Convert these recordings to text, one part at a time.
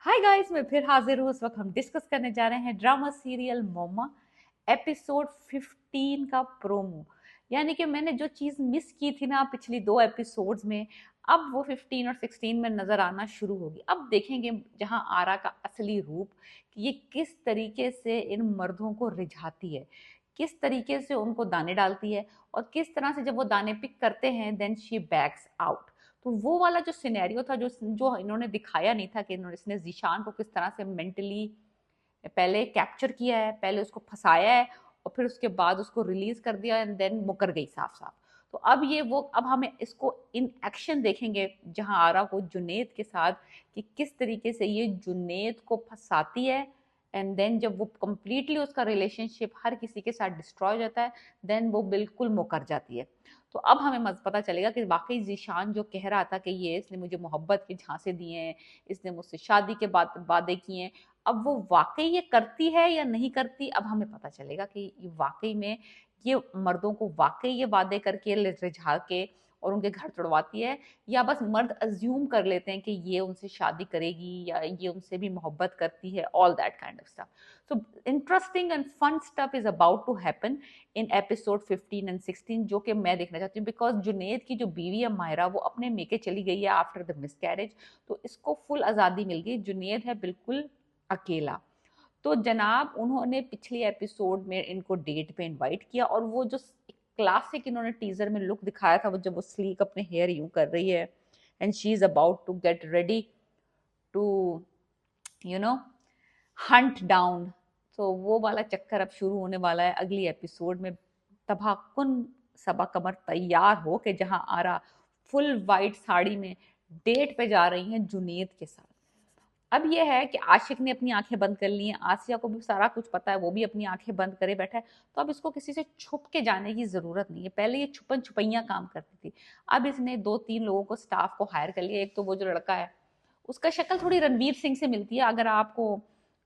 Hi guys, मैं फिर हाजिर हूँ। इस वक्त हम डिस्कस करने जा रहे हैं ड्रामा सीरियल मोमा एपिसोड 15 का प्रोमो। यानी कि मैंने जो चीज़ मिस की थी ना पिछली दो एपिसोड्स में, अब वो 15 और 16 में नजर आना शुरू होगी। अब देखेंगे जहां आरा का असली रूप, कि ये किस तरीके से इन मर्दों को रिझाती है, किस तरीके से उनको दाने डालती है, और किस तरह से जब वो दाने पिक करते हैं देन शी बैक्स आउट। तो वो वाला जो सिनेरियो था, जो जो इन्होंने दिखाया नहीं था कि इन्होंने इसने जीशान को किस तरह से मेंटली पहले कैप्चर किया है, पहले उसको फंसाया है और फिर उसके बाद उसको रिलीज कर दिया एंड देन मुकर गई साफ साफ। तो अब ये वो, अब हमें इसको इन एक्शन देखेंगे जहां आरा को जुनेद के साथ, कि किस तरीके से ये जुनेद को फंसाती है एंड देन जब वो कंप्लीटली उसका रिलेशनशिप हर किसी के साथ डिस्ट्रॉय हो जाता है, देन वो बिल्कुल मुकर जाती है। तो अब हमें पता चलेगा कि वाकई जीशान जो कह रहा था कि ये इसने मुझे मोहब्बत के झांसे दिए हैं, इसने मुझसे शादी के बाद वादे किए हैं, अब वो वाकई ये करती है या नहीं करती, अब हमें पता चलेगा कि ये वाकई में ये मर्दों को वाकई ये वादे करके रिझा के और उनके घर तोड़वाती है, या बस मर्द अज्यूम कर लेते हैं कि ये उनसे शादी करेगी या ये उनसे भी मोहब्बत करती है, all that kind of stuff. So interesting and fun stuff is about to happen in episode 15 and 16, जो कि मैं देखना चाहती हूँ। बिकॉज जुनेद की जो बीवी है मायरा, वो अपने मेके चली गई है आफ्टर द मिसकैरेज, तो इसको फुल आज़ादी मिल गई। जुनेद है बिल्कुल अकेला। तो जनाब उन्होंने पिछली एपिसोड में इनको डेट पे इनवाइट किया, और वो जो क्लासिक इन्होंने टीजर में लुक दिखाया था, वो जब वो स्लीक अपने हेयर यूं कर रही है and she is about to get ready to you know hunt down. तो वो वाला चक्कर अब शुरू होने वाला है अगली एपिसोड में। तबाहकुन सबा कमर तैयार हो के जहां आरा फुल वाइट साड़ी में डेट पे जा रही हैं जुनेद के साथ। अब यह है कि आशिक ने अपनी आंखें बंद कर ली हैं, आसिया को भी सारा कुछ पता है, वो भी अपनी आंखें बंद करे बैठा है। तो अब इसको किसी से छुप के जाने की जरूरत नहीं है। पहले ये छुपन छुपैया काम करती थी, अब इसने दो तीन लोगों को, स्टाफ को हायर कर लिया। एक तो वो जो लड़का है, उसका शक्ल थोड़ी रणवीर सिंह से मिलती है, अगर आपको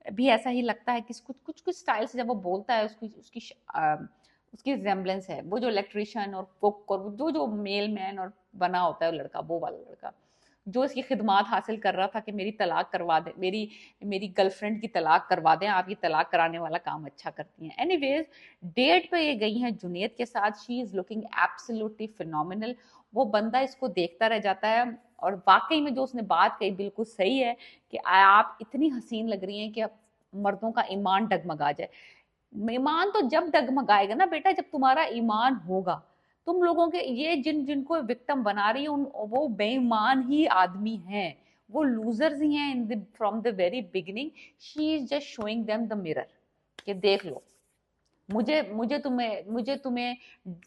भी ऐसा ही लगता है कि कुछ कुछ कुछ स्टाइल से जब वो बोलता है, उसकी उसकी उसकी रिजेम्बलेंस है। वो जो इलेक्ट्रिशियन और कुक और जो जो मेल मैन और बना होता है वो लड़का, वो वाला लड़का जो इसकी खिदमात हासिल कर रहा था कि मेरी तलाक करवा दे, मेरी मेरी गर्लफ्रेंड की तलाक करवा दें, आप ये तलाक कराने वाला काम अच्छा करती हैं। एनीवेज, डेट पे ये गई हैं जुनेद के साथ। She is looking absolutely phenomenal. वो बंदा इसको देखता रह जाता है, और वाकई में जो उसने बात कही बिल्कुल सही है कि आप इतनी हसीन लग रही हैं कि अब मर्दों का ईमान डगमगा जाए। ईमान तो जब डगमगाएगा ना बेटा, जब तुम्हारा ईमान होगा। तुम लोगों के ये जिनको विक्टिम बना रही है, उन वो बेईमान ही आदमी हैं, वो लूजर्स ही हैं in from the very beginning. She is just showing them the mirror कि देख लो, मुझे तुम्हें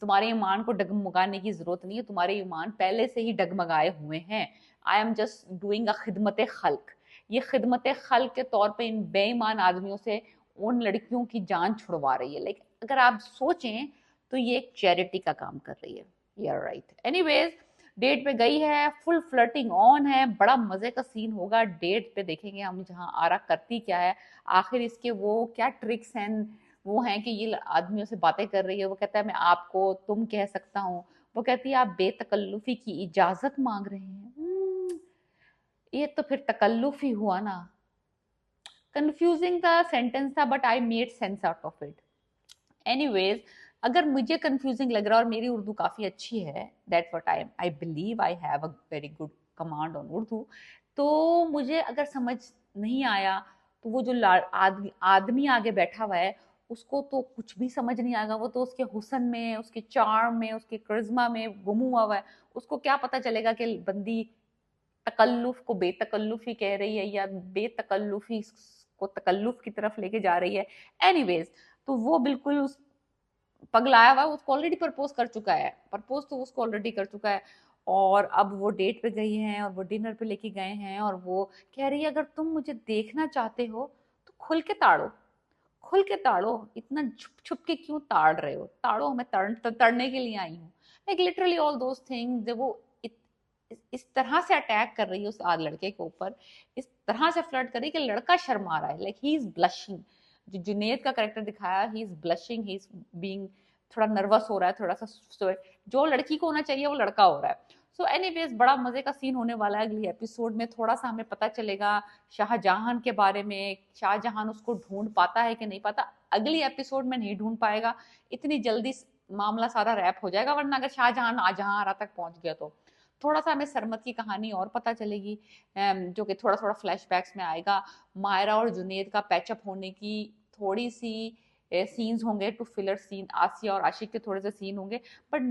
तुम्हारे ईमान को डगमगाने की जरूरत नहीं है, तुम्हारे ईमान पहले से ही डगमगाए हुए हैं। I am just doing a खिदमत खल्क। ये खिदमत खल्क के तौर पे इन बेईमान आदमियों से उन लड़कियों की जान छुड़वा रही है। लाइक अगर आप सोचें तो ये एक चैरिटी का काम कर रही है। You are right. Anyways, date पे गई है, फुल फ्लर्टिंग ऑन है, बड़ा मजे का सीन होगा। डेट पे देखेंगे हम जहाँ आरा करती क्या है, आखिर इसके वो क्या ट्रिक्स हैं। वो हैं कि ये आदमियों से बातें कर रही है, वो कहता है मैं आपको तुम कह सकता हूँ, वो कहती है आप बेतकल्लुफी की इजाजत मांग रहे हैं। ये तो फिर तकल्लुफ ही हुआ ना। कंफ्यूजिंग सा सेंटेंस था, but I made sense out of it. Anyways, अगर मुझे कंफ्यूजिंग लग रहा है और मेरी उर्दू काफ़ी अच्छी है, that what I believe I have a very good command on Urdu, तो मुझे अगर समझ नहीं आया तो वो जो आदमी आगे बैठा हुआ है, उसको तो कुछ भी समझ नहीं आएगा। वो तो उसके हुस्न में, उसके चार्म में, उसके करिश्मा में गुम हुआ है। उसको क्या पता चलेगा कि बंदी तकल्लुफ को बेतकल्लुफी कह रही है या बेतकल्लुफी को तकल्लुफ की तरफ लेके जा रही है। एनीवेज, तो वो बिल्कुल उस पगलाया हुआ, उसको ऑलरेडी प्रपोज कर चुका है, प्रपोज तो उसको ऑलरेडी कर चुका है। और अब वो डेट पे गई हैं और वो डिनर पे लेके गए हैं, और वो कह रही है अगर तुम मुझे देखना चाहते हो तो खुल के ताड़ो, खुल के ताड़ो, इतना छुप छुप के क्यों ताड़ रहे हो, ताड़ो, मैं तड़ने के लिए आई हूँ। Like literally all those things. जब वो इस तरह से अटैक कर रही है उस आज लड़के के ऊपर, इस तरह से फ्लर्ट कर रही है कि लड़का शर्मा रहा है। Like he is blushing. जो जुनेद का करेक्टर दिखाया, he is blushing, he is being, थोड़ा नर्वस हो रहा है, थोड़ा सा जो लड़की को होना चाहिए वो लड़का हो रहा है। सो एनीवेज बड़ा मजे का सीन होने वाला है अगली एपिसोड में। थोड़ा सा हमें पता चलेगा शाहजहां के बारे में, शाहजहां उसको ढूंढ पाता है कि नहीं पाता। अगली एपिसोड में नहीं ढूंढ पाएगा, इतनी जल्दी मामला सारा रैप हो जाएगा, वरना अगर शाहजहां जहां आरा तक पहुंच गया तो थोड़ा सा हमें सरमत की कहानी और पता चलेगी, जो कि थोड़ा थोड़ा फ्लैशबैक्स में आएगा। मायरा और जुनेद का पैचअप होने की थोड़ी सी सीन्स होंगे, टू फिलर सीन, आसिया और आशिक के थोड़े से सीन होंगे, बट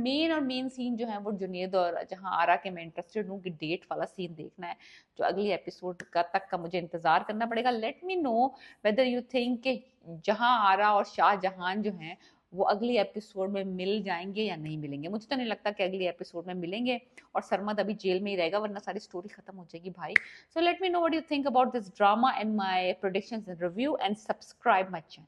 मेन सीन जो है वो जुनेद और जहां आरा के मैं इंटरेस्टेड हूँ कि डेट वाला सीन देखना है, जो अगली एपिसोड का तक का मुझे इंतजार करना पड़ेगा। Let me know whether you think कि जहां आरा और शाहजहां जो हैं वो अगली एपिसोड में मिल जाएंगे या नहीं मिलेंगे। मुझे तो नहीं लगता कि अगली एपिसोड में मिलेंगे, और सरमद अभी जेल में ही रहेगा, वरना सारी स्टोरी खत्म हो जाएगी भाई। So let me know what you think about this drama and my predictions and review, and subscribe my channel.